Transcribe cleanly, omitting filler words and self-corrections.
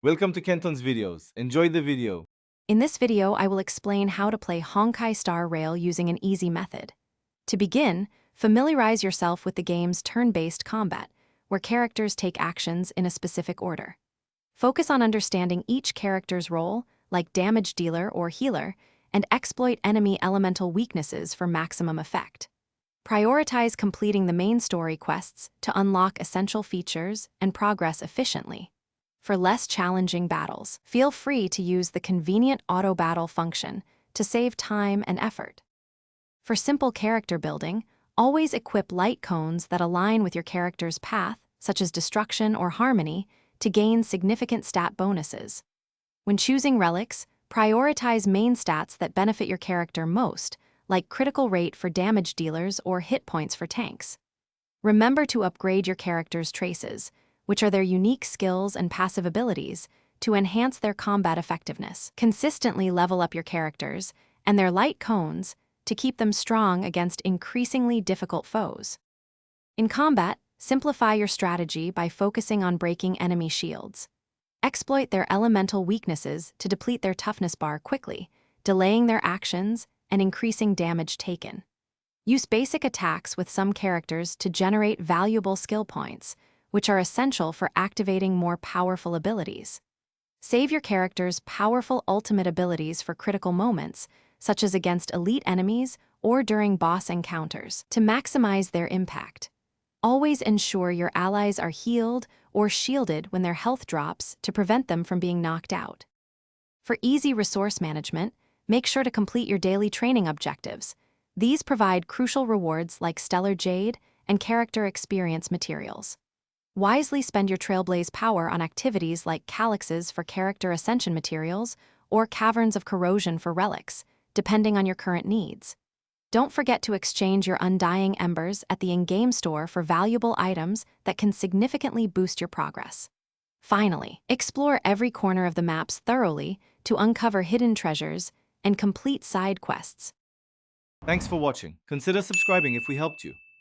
Welcome to Kenton's videos. Enjoy the video. In this video, I will explain how to play Honkai Star Rail using an easy method. To begin, familiarize yourself with the game's turn-based combat, where characters take actions in a specific order. Focus on understanding each character's role, like damage dealer or healer, and exploit enemy elemental weaknesses for maximum effect. Prioritize completing the main story quests to unlock essential features and progress efficiently. For less challenging battles, feel free to use the convenient auto-battle function to save time and effort. For simple character building, always equip light cones that align with your character's path, such as destruction or harmony, to gain significant stat bonuses. When choosing relics, prioritize main stats that benefit your character most, like critical rate for damage dealers or hit points for tanks. Remember to upgrade your character's traces, which are their unique skills and passive abilities, to enhance their combat effectiveness. Consistently level up your characters and their light cones to keep them strong against increasingly difficult foes. In combat, simplify your strategy by focusing on breaking enemy shields. Exploit their elemental weaknesses to deplete their toughness bar quickly, delaying their actions and increasing damage taken. Use basic attacks with some characters to generate valuable skill points, which are essential for activating more powerful abilities. Save your character's powerful ultimate abilities for critical moments, such as against elite enemies or during boss encounters, to maximize their impact. Always ensure your allies are healed or shielded when their health drops to prevent them from being knocked out. For easy resource management, make sure to complete your daily training objectives. These provide crucial rewards like Stellar Jade and character experience materials. Wisely spend your Trailblaze power on activities like Calyxes for character ascension materials or Caverns of Corrosion for relics, depending on your current needs. Don't forget to exchange your Undying Embers at the in-game store for valuable items that can significantly boost your progress. Finally, explore every corner of the maps thoroughly to uncover hidden treasures and complete side quests. Thanks for watching. Consider subscribing if we helped you.